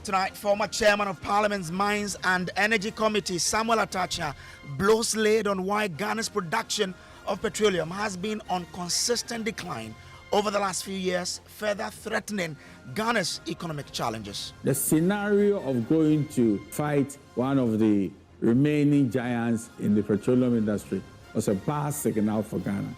Tonight, former chairman of Parliament's Mines and Energy Committee, Samuel Atta Akyea, blows lid on why Ghana's production of petroleum has been on consistent decline over the last few years, further threatening Ghana's economic challenges. The scenario of going to fight one of the remaining giants in the petroleum industry was a bad signal for Ghana.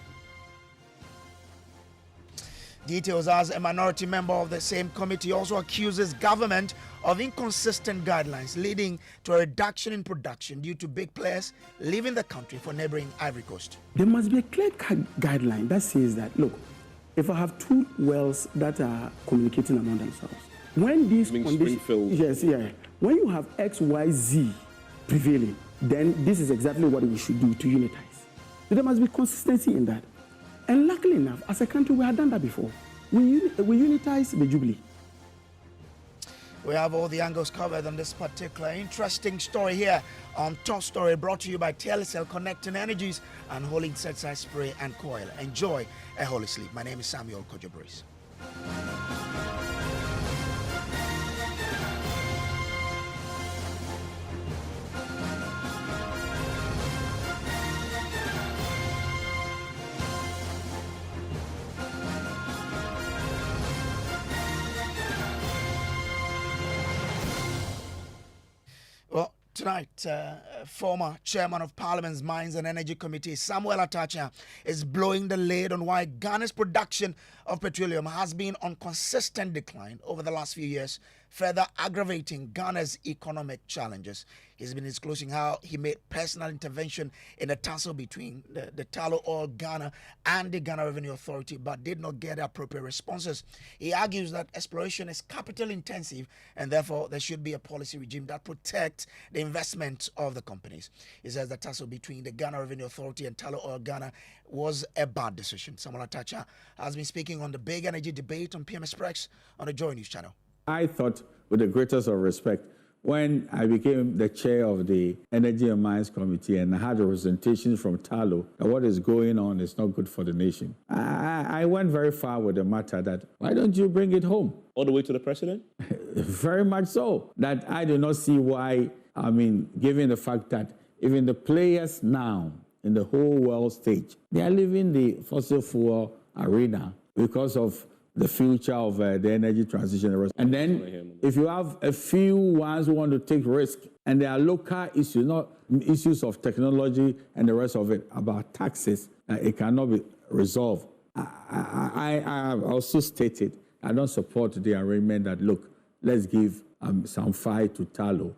Details as a minority member of the same committee also accuses government of inconsistent guidelines leading to a reduction in production due to big players leaving the country for neighboring Ivory Coast. There must be a clear guideline that says that, look, if I have two wells that are communicating among themselves, when these conditions, when you have X, Y, Z prevailing, then this is exactly what we should do to unitize. So there must be consistency in that. And luckily enough, as a country, we have done that before. We unitize the Jubilee. We have all the angles covered on this particular interesting story here on Top Story, brought to you by Telecel, connecting energies and holding insecticide spray and coil. Enjoy a holy sleep. My name is Samuel Kojo-Brace. Well, tonight, former chairman of Parliament's Mines and Energy Committee, Samuel Atta Akyea, is blowing the lid on why Ghana's production of petroleum has been on consistent decline over the last few years, further aggravating Ghana's economic challenges. He's been disclosing how he made personal intervention in a tussle between the Tullow Oil Ghana and the Ghana Revenue Authority, but did not get appropriate responses. He argues that exploration is capital intensive and therefore there should be a policy regime that protects the investment of the companies. He says the tussle between the Ghana Revenue Authority and Tullow Oil Ghana was a bad decision. Samuel Atta Akyea has been speaking on the big energy debate on PM Express on the JoyNews channel. I thought, with the greatest of respect, when I became the chair of the Energy and Mines Committee and I had representation from Tullow that what is going on is not good for the nation, I went very far with the matter that, why don't you bring it home? All the way to the president? Very much so. That I do not see why, given the fact that even the players now in the whole world stage, they are leaving the fossil fuel arena because of the future of the energy transition. And then if you have a few ones who want to take risk and there are local issues, not issues of technology and the rest of it, about taxes, it cannot be resolved. I have also stated I don't support the arrangement that, look, let's give some fight to Tullow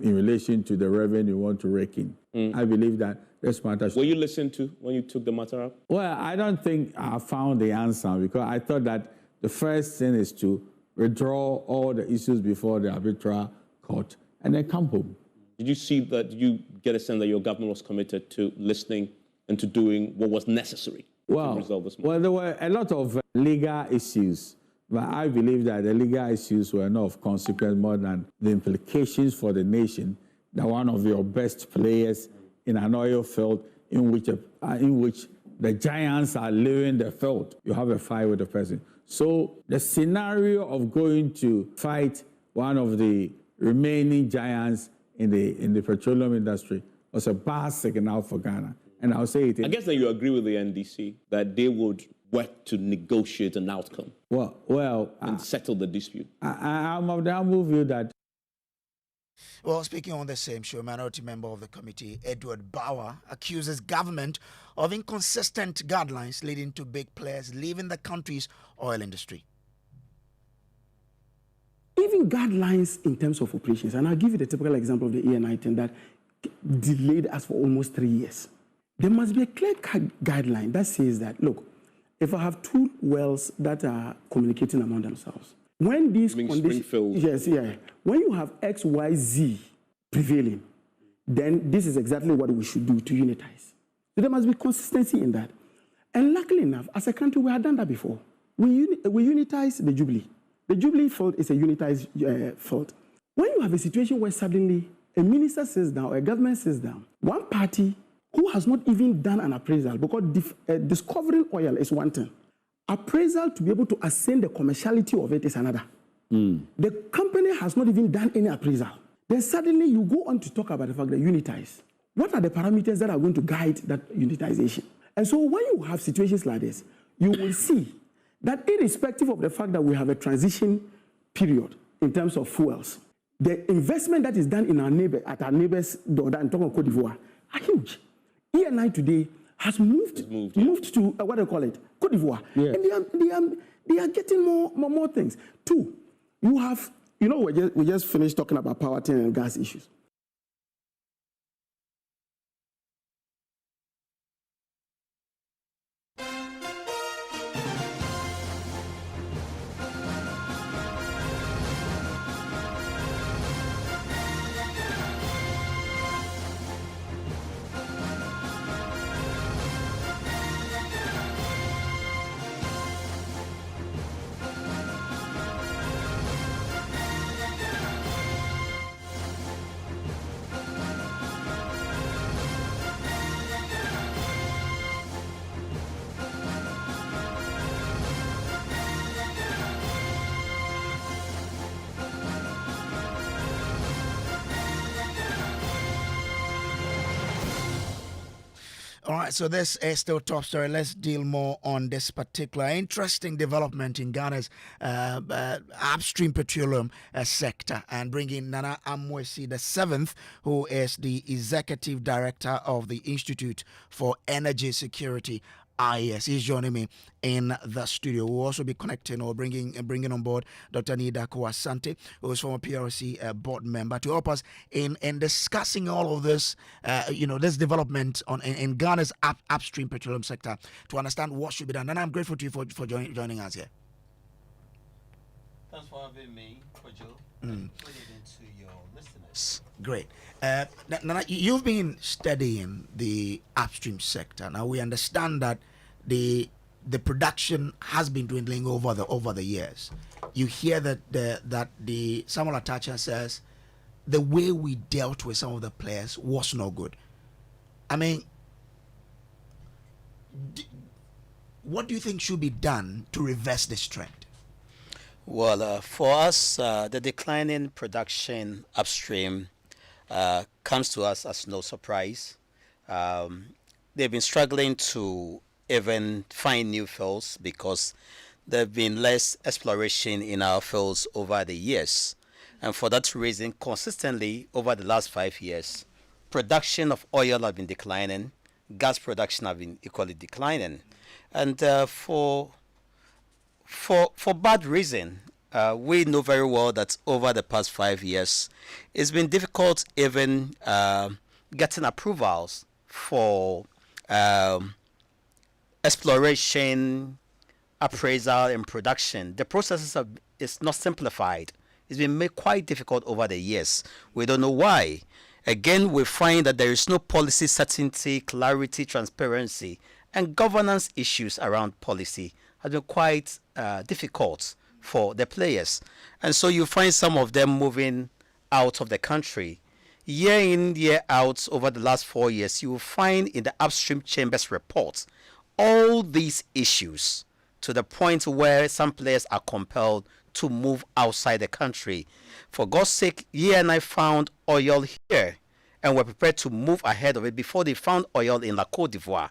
in relation to the revenue we want to rake in. I believe that this matter... Were you listened to when you took the matter up? Well, I don't think I found the answer because I thought that the first thing is to withdraw all the issues before the arbitral court and then come home. Did you see that? Did you get a sense that your government was committed to listening and to doing what was necessary to resolve this matter? Well, there were a lot of legal issues, but I believe that the legal issues were not of consequence more than the implications for the nation that one of your best players in an oil field in which the giants are leaving the field, you have a fight with the president. So the scenario of going to fight one of the remaining giants in the petroleum industry was a bad signal for Ghana. And I'll say it. I guess that you agree with the NDC that they would work to negotiate an outcome. And settle the dispute. I'm of the humble view that. Well, speaking on the same show, minority member of the committee, Edward Bauer, accuses government of inconsistent guidelines leading to big players leaving the country's oil industry. Even guidelines in terms of operations, and I'll give you the typical example of the ENI item that delayed us for almost 3 years. There must be a clear guideline that says that, look, if I have two wells that are communicating among themselves, when these conditions, when you have X, Y, Z prevailing, then this is exactly what we should do to unitize. So there must be consistency in that. And luckily enough, as a country, we have done that before. We unitize the Jubilee. The Jubilee field is a unitized field. When you have a situation where suddenly a minister sits down or a government sits down, one party who has not even done an appraisal, because discovering oil is one thing. Appraisal to be able to ascertain the commerciality of it is another. The company has not even done any appraisal. Then suddenly you go on to talk about the fact that unitize. What are the parameters that are going to guide that unitization? And so when you have situations like this, you will see that irrespective of the fact that we have a transition period in terms of fuels, the investment that is done in at our neighbors' door, and talking about Cote d'Ivoire, are huge. ENI today has moved to what do you call it, Cote d'Ivoire, Yes. and they are getting more things. Two, you have, we just finished talking about power and gas issues. All right, so this is still top story. Let's deal more on this particular interesting development in Ghana's upstream petroleum sector, and bring in Nana Amwesi the seventh, who is the executive director of the Institute for Energy Security. Yes, he's joining me in the studio. We'll also be connecting or bringing on board Dr. Nida Kouasante, who is former PRC board member, to help us in discussing all of this, this development in Ghana's upstream petroleum sector, to understand what should be done. And I'm grateful to you for joining us here. Thanks for having me, Kojo. Put it into your listeners. Great. Nana, you've been studying the upstream sector. Now we understand that the production has been dwindling over the years. You hear that the Samuel Atta Akyea says the way we dealt with some of the players was no good. I mean, what do you think should be done to reverse this trend? Well, for us, the declining production upstream comes to us as no surprise. They've been struggling to even find new fields because there have been less exploration in our fields over the years. And for that reason, consistently over the last 5 years, production of oil has been declining, gas production has been equally declining. And for bad reason, we know very well that over the past 5 years, it's been difficult even getting approvals for exploration, appraisal, and production. The processes is not simplified. It's been made quite difficult over the years. We don't know why. Again, we find that there is no policy certainty, clarity, transparency, and governance issues around policy have been quite difficult for the players. And so you find some of them moving out of the country. Year in, year out, over the last 4 years, you will find in the Upstream Chamber's report all these issues, to the point where some players are compelled to move outside the country. For God's sake, I found oil here and were prepared to move ahead of it before they found oil in La Côte d'Ivoire.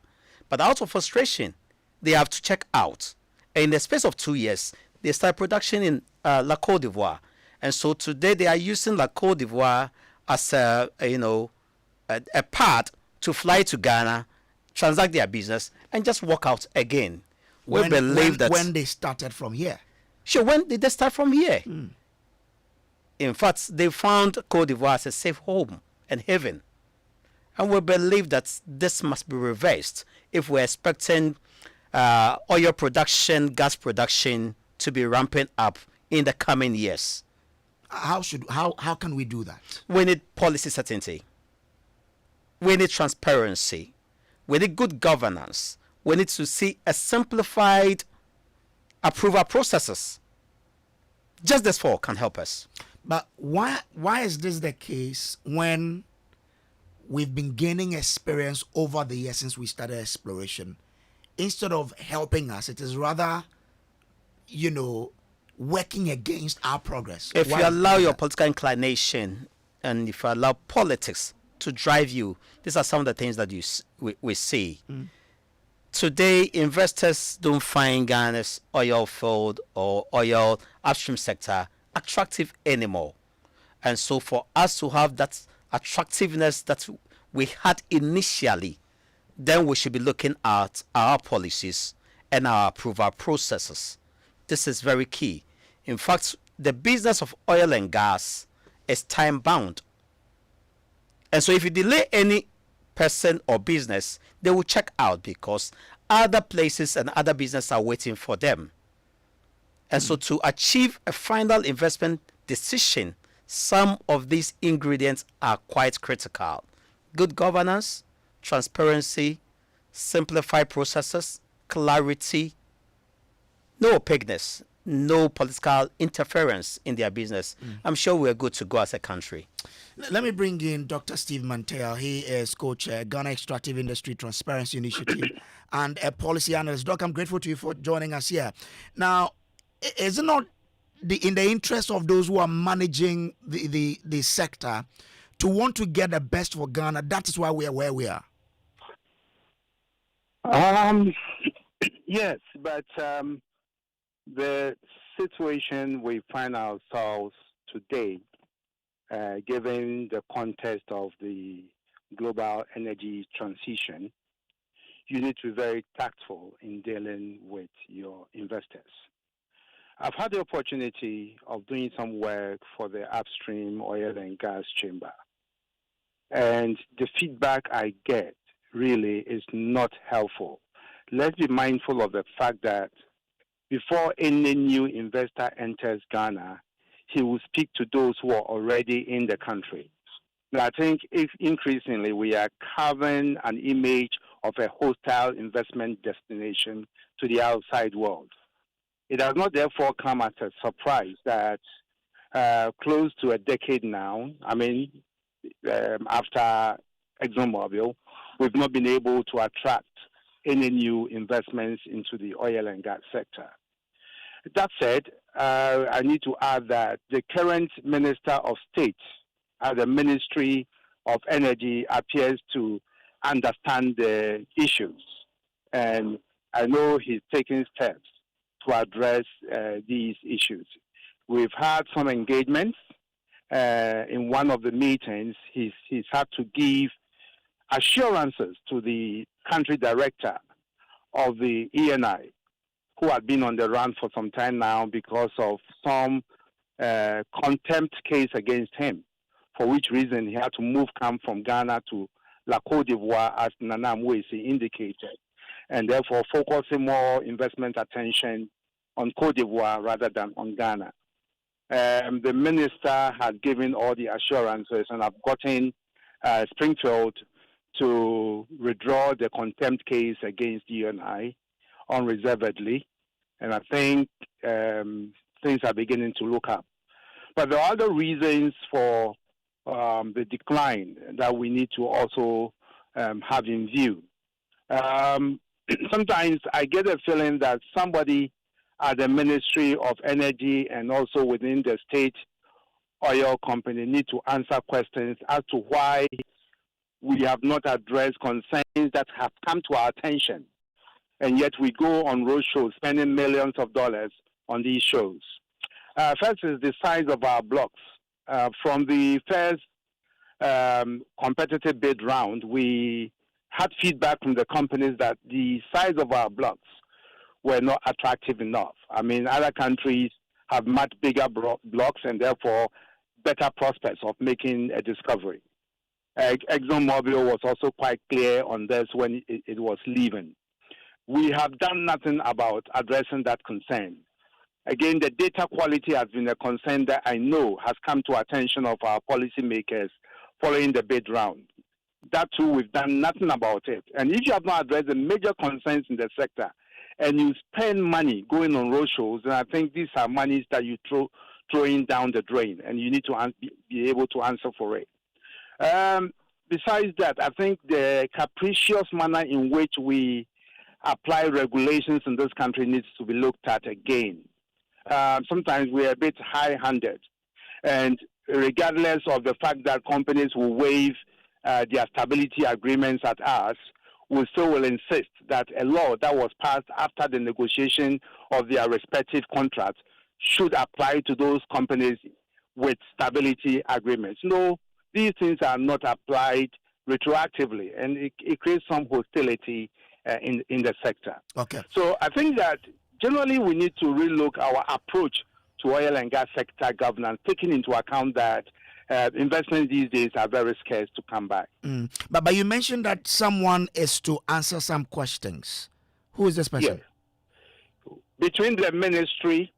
But out of frustration, they have to check out. And in the space of 2 years, they start production in La Côte d'Ivoire. And so today they are using La Côte d'Ivoire as a path to fly to Ghana, transact their business, and just walk out again. We believe that when they started from here. Sure, when did they start from here? In fact, they found Côte d'Ivoire as a safe home and haven. And we believe that this must be reversed if we're expecting oil production, gas production to be ramping up in the coming years. How can we do that? We need policy certainty. We need transparency. We need good governance. We need to see a simplified approval processes. Just this four can help us. But why is this the case when we've been gaining experience over the years since we started exploration? Instead of helping us, it is rather, working against our progress? If Why you is allow your that? political inclination and if you allow politics to drive you, these are some of the things that we see. Today, investors don't find Ghana's oil field or oil upstream sector attractive anymore. And so for us to have that attractiveness that we had initially, then we should be looking at our policies and our approval processes. This is very key. In fact, the business of oil and gas is time bound. And so if you delay any person or business, they will check out because other places and other businesses are waiting for them. And so to achieve a final investment decision, some of these ingredients are quite critical. Good governance, transparency, simplified processes, clarity, no opaqueness, no political interference in their business. I'm sure we're good to go as a country. Let me bring in Dr. Steve Mantel. He is co-chair Ghana Extractive Industry Transparency Initiative and a policy analyst. Doc, I'm grateful to you for joining us here. Now, is it not in the interest of those who are managing the sector to want to get the best for Ghana? That is why we are where we are. Yes, but the situation we find ourselves today, given the context of the global energy transition, you need to be very tactful in dealing with your investors. I've had the opportunity of doing some work for the Upstream Oil and Gas Chamber, and the feedback I get really is not helpful. Let's be mindful of the fact that before any new investor enters Ghana, he will speak to those who are already in the country. Now, I think if increasingly we are carving an image of a hostile investment destination to the outside world. It does not therefore come as a surprise that close to a decade now, after ExxonMobil, we've not been able to attract any new investments into the oil and gas sector. That said, I need to add that the current Minister of State at the Ministry of Energy appears to understand the issues. And I know he's taking steps to address these issues. We've had some engagements. In one of the meetings, he's had to give assurances to the country director of the ENI, who had been on the run for some time now because of some contempt case against him, for which reason he had to move camp from Ghana to La Côte d'Ivoire, as Nana Mwesi indicated, and therefore focusing more investment attention on Côte d'Ivoire rather than on Ghana. The minister had given all the assurances, and I've gotten Springfield to withdraw the contempt case against UNI unreservedly, and I think things are beginning to look up. But there are other reasons for the decline that we need to also have in view. Sometimes I get a feeling that somebody at the Ministry of Energy and also within the state oil company need to answer questions as to why we have not addressed concerns that have come to our attention. And yet we go on road shows spending millions of dollars on these shows. First is the size of our blocks. From the first competitive bid round, we had feedback from the companies that the size of our blocks were not attractive enough. I mean, other countries have much bigger blocks and therefore better prospects of making a discovery. ExxonMobil was also quite clear on this when it was leaving. We have done nothing about addressing that concern. Again, the data quality has been a concern that I know has come to attention of our policymakers following the bid round. That too, we've done nothing about it. And if you have not addressed the major concerns in the sector, and you spend money going on roadshows, and I think these are monies that you throwing down the drain, and you need to be able to answer for it. Besides that, I think the capricious manner in which we apply regulations in this country needs to be looked at again. sometimes we're a bit high-handed. And regardless of the fact that companies will waive their stability agreements at us, we still will insist that a law that was passed after the negotiation of their respective contracts should apply to those companies with stability agreements. No, these things are not applied retroactively, and it creates some hostility in the sector. Okay. So I think that generally we need to relook our approach to oil and gas sector governance, taking into account that investments these days are very scarce to come back. But you mentioned that someone is to answer some questions. Who is this person? Yes. Between the ministry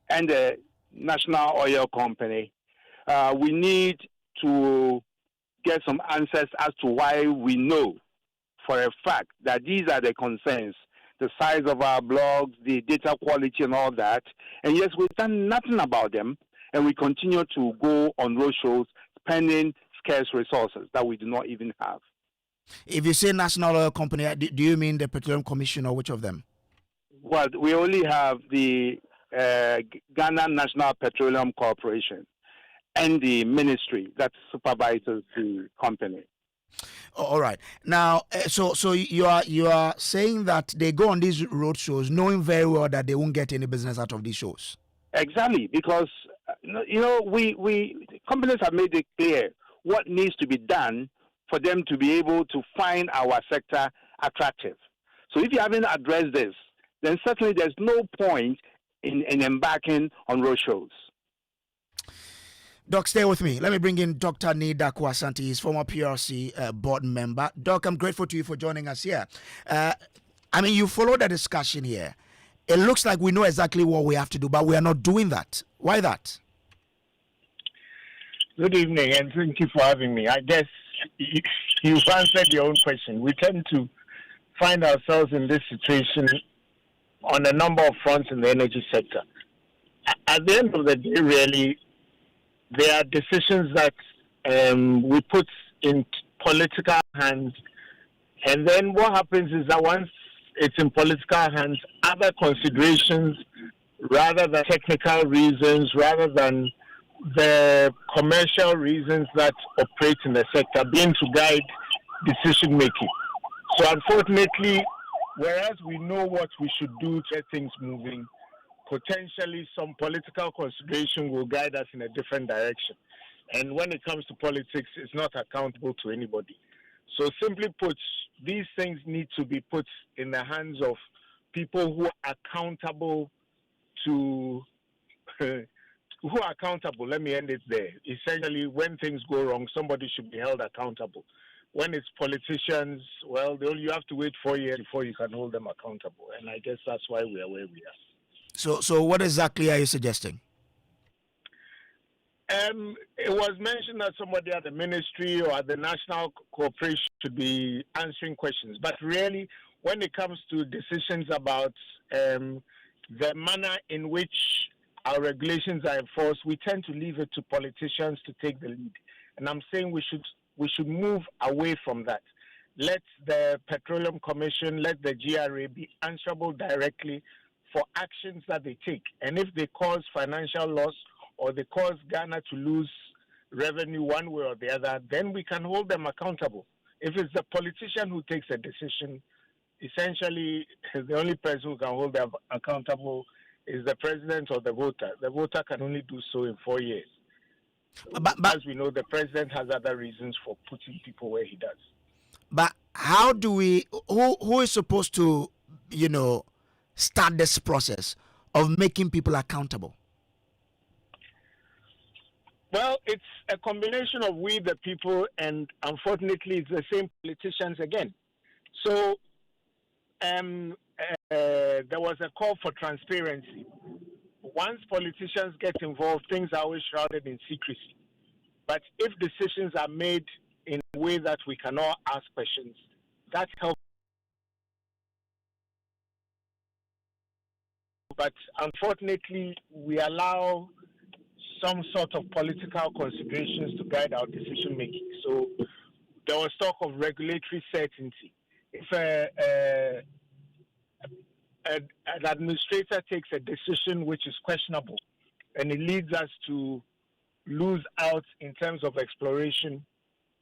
and the National Oil Company, we need to get some answers as to why we know for a fact that these are the concerns, the size of our blogs, the data quality and all that. And yes, we've done nothing about them, and we continue to go on roadshows spending scarce resources that we do not even have. If you say National Oil Company, do you mean the Petroleum Commission or which of them? Well, we only have the Ghana National Petroleum Corporation and the ministry that supervises the company. All right. Now, so you are saying that they go on these road shows knowing very well that they won't get any business out of these shows. Exactly, because we companies have made it clear what needs to be done for them to be able to find our sector attractive. So if you haven't addressed this, then certainly there's no point in embarking on road shows. Doc, stay with me. Let me bring in Dr. Nida Kwasanti. He's former PRC board member. Doc, I'm grateful to you for joining us here. You follow the discussion here. It looks like we know exactly what we have to do, but we are not doing that. Why that? Good evening, and thank you for having me. I guess you've answered your own question. We tend to find ourselves in this situation on a number of fronts in the energy sector. At the end of the day, really, there are decisions that we put in political hands, and then what happens is that once it's in political hands, other considerations, rather than technical reasons, rather than the commercial reasons that operate in the sector, begin to guide decision making. So unfortunately, whereas we know what we should do to get things moving, potentially some political consideration will guide us in a different direction. And when it comes to politics, it's not accountable to anybody. So simply put, these things need to be put in the hands of people who are accountable to, who are accountable. Let me end it there. Essentially, when things go wrong, somebody should be held accountable. When it's politicians, well, you have to wait 4 years before you can hold them accountable. And I guess that's why we are where we are. So what exactly are you suggesting? It was mentioned that somebody at the ministry or at the national corporation should be answering questions. But really, when it comes to decisions about the manner in which our regulations are enforced, we tend to leave it to politicians to take the lead. And I'm saying we should move away from that. Let the Petroleum Commission, let the GRA be answerable directly for actions that they take. And if they cause financial loss or they cause Ghana to lose revenue one way or the other, then we can hold them accountable. If it's the politician who takes a decision, essentially the only person who can hold them accountable is the president or the voter. The voter can only do so in 4 years. But as we know, the president has other reasons for putting people where he does. But how do we, who is supposed to, start this process of making people accountable? Well, it's a combination of we, the people, and unfortunately, it's the same politicians again. So there was a call for transparency. Once politicians get involved, things are always shrouded in secrecy. But if decisions are made in a way that we cannot ask questions, that helps. But unfortunately, we allow some sort of political considerations to guide our decision making. So there was talk of regulatory certainty. If an administrator takes a decision which is questionable, and it leads us to lose out in terms of exploration.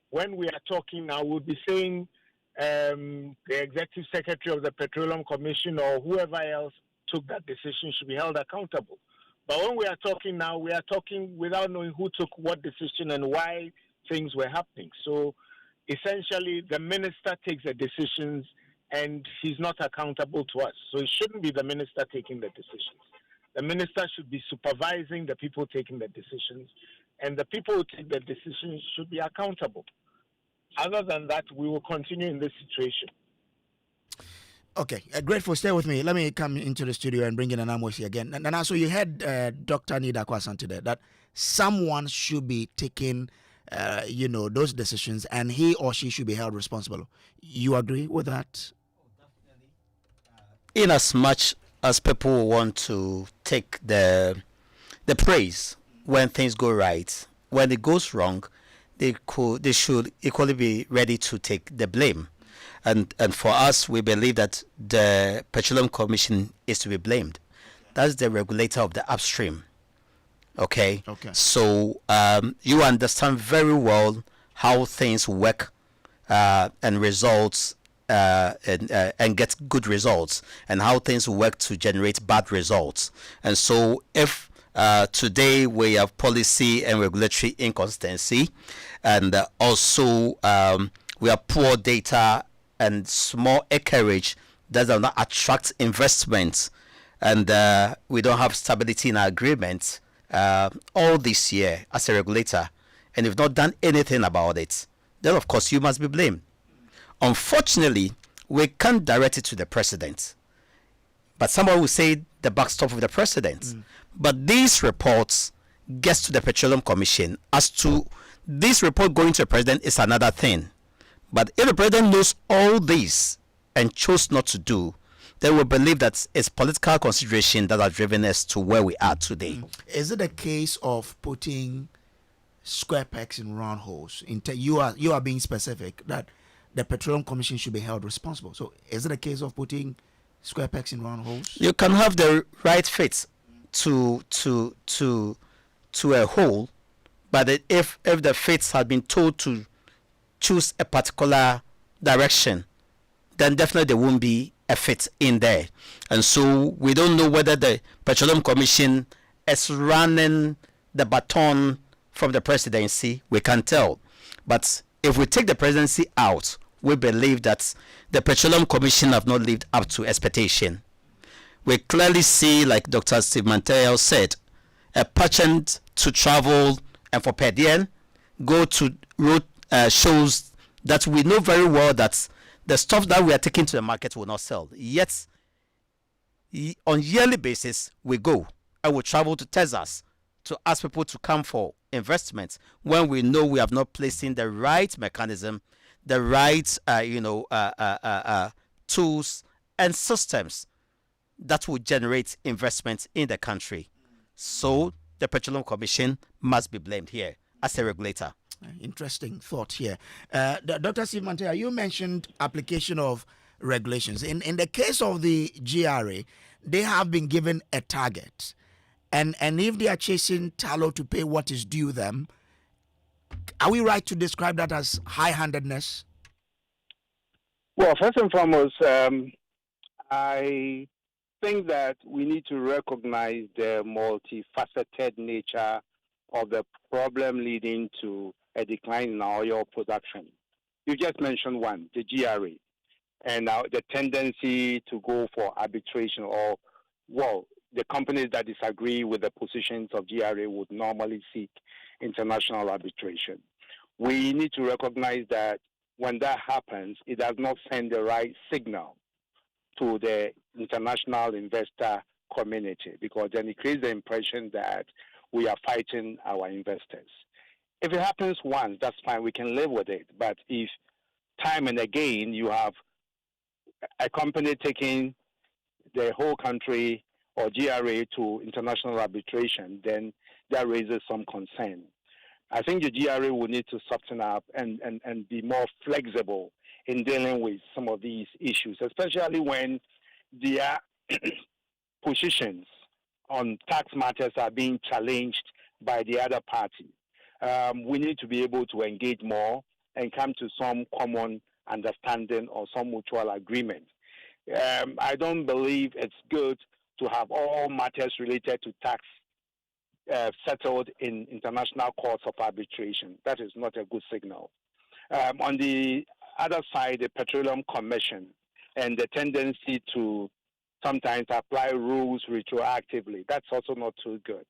When we are talking now, we'll be saying the executive secretary of the Petroleum Commission or whoever else took that decision should be held accountable. But when we are talking now, we are talking without knowing who took what decision and why things were happening. So essentially, the minister takes the decisions and he's not accountable to us. So it shouldn't be the minister taking the decisions. The minister should be supervising the people taking the decisions, and the people who take the decisions should be accountable. Other than that, we will continue in this situation. Okay, grateful. Stay with me. Let me come into the studio and bring in Anamosi again. And so you heard Dr. Nida Kwasan today that someone should be taking, those decisions, and he or she should be held responsible. You agree with that? In as much as people want to take the praise when things go right, when it goes wrong, they should equally be ready to take the blame. And for us, we believe that the Petroleum Commission is to be blamed. That's the regulator of the upstream. Okay. So you understand very well how things work and results and get good results, and how things work to generate bad results. And so if today we have policy and regulatory inconsistency, and also we have poor data and small acreage that does not attract investments, and we don't have stability in our agreement all this year as a regulator, and you've not done anything about it, then of course you must be blamed. Unfortunately, we can't direct it to the president, but someone will say the backstop of the president. But these reports gets to the Petroleum Commission. As to this report going to the president is another thing. But if the president knows all this and chose not to do, then we believe that it's political consideration that has driven us to where we are today. Is it a case of putting square pegs in round holes? You are being specific that the Petroleum Commission should be held responsible. So is it a case of putting square pegs in round holes? You can have the right fit to a hole, but if the fates had been told to choose a particular direction, then definitely there won't be a fit in there. And so we don't know whether the Petroleum Commission is running the baton from the presidency. We can't tell. But if we take the presidency out, we believe that the Petroleum Commission have not lived up to expectation. We clearly see, like Dr. Steve Manteo said, a pageant to travel and for per diem, go to road shows that we know very well that the stuff that we are taking to the market will not sell. Yet, on yearly basis, we go and we travel to Texas to ask people to come for investments when we know we have not placed in the right mechanism, the right tools and systems that will generate investments in the country. So the Petroleum Commission must be blamed here as a regulator. Interesting thought here. Dr. Steve Mantea, you mentioned application of regulations. In the case of the GRA, they have been given a target. And if they are chasing tallow to pay what is due them, are we right to describe that as high-handedness? Well, first and foremost, I think that we need to recognize the multifaceted nature of the problem leading to a decline in our oil production. You just mentioned one, the GRA, and now the tendency to go for arbitration, or, well, the companies that disagree with the positions of GRA would normally seek international arbitration. We need to recognize that when that happens, it does not send the right signal to the international investor community, because then it creates the impression that we are fighting our investors. If it happens once, that's fine, we can live with it. But if time and again you have a company taking the whole country or GRA to international arbitration, then that raises some concern. I think the GRA will need to soften up and be more flexible in dealing with some of these issues, especially when their positions on tax matters are being challenged by the other party. We need to be able to engage more and come to some common understanding or some mutual agreement. I don't believe it's good to have all matters related to tax settled in international courts of arbitration. That is not a good signal. On the other side, the Petroleum Commission and the tendency to sometimes apply rules retroactively, that's also not too good.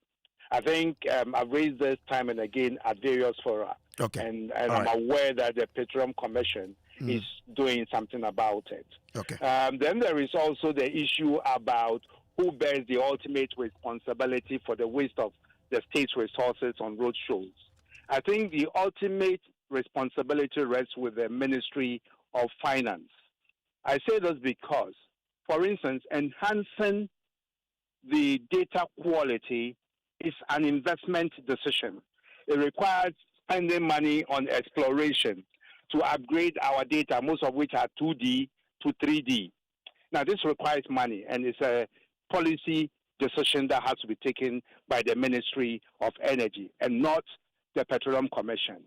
I think I've raised this time and again at various fora, and I'm aware that the Petroleum Commission is doing something about it. Then there is also the issue about who bears the ultimate responsibility for the waste of the state's resources on road shows. I think the ultimate responsibility rests with the Ministry of Finance. I say this because, for instance, enhancing the data quality is an investment decision. It requires spending money on exploration to upgrade our data, most of which are 2D to 3D. Now, this requires money, and it's a policy decision that has to be taken by the Ministry of Energy and not the Petroleum Commission.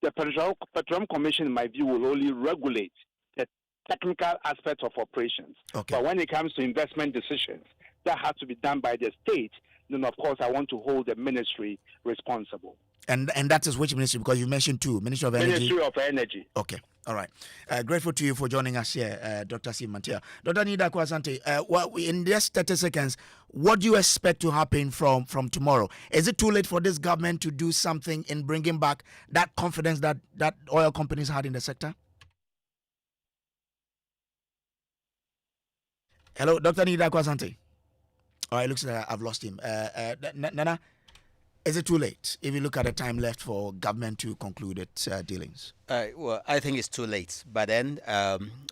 The Petroleum Commission, in my view, will only regulate the technical aspects of operations. But when it comes to investment decisions, that has to be done by the state. Then, of course, I want to hold the ministry responsible. And that is which ministry? Because you mentioned two, Ministry of Energy. Ministry of Energy. Okay, all right. Grateful to you for joining us here, Dr. Steve Mantia. Dr. Nida Kwasante, in just 30 seconds, what do you expect to happen from tomorrow? Is it too late for this government to do something in bringing back that confidence that oil companies had in the sector? Hello, Dr. Nida Kwasante. All right, looks like I've lost him. Nana, is it too late if you look at the time left for government to conclude its dealings? Well, I think it's too late. But then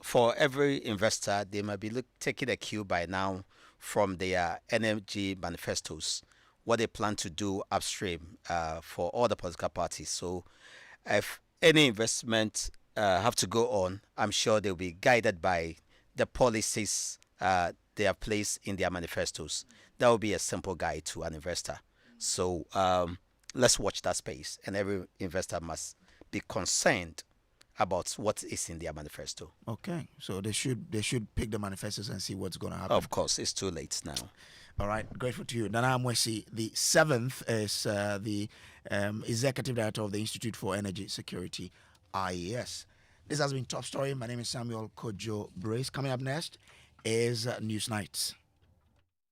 for every investor, they might be taking a cue by now from their energy manifestos, what they plan to do upstream for all the political parties. So if any investment have to go on, I'm sure they'll be guided by the policies they have placed in their manifestos. That will be a simple guide to an investor. So let's watch that space, and every investor must be concerned about what is in their manifesto. Okay, so they should pick the manifestos and see what's going to happen. Of course, it's too late now. All right, grateful to you. Nana Amwesi, the 7th is the Executive Director of the Institute for Energy Security, IES. This has been Top Story. My name is Samuel Kojo Brace. Coming up next is News Nights.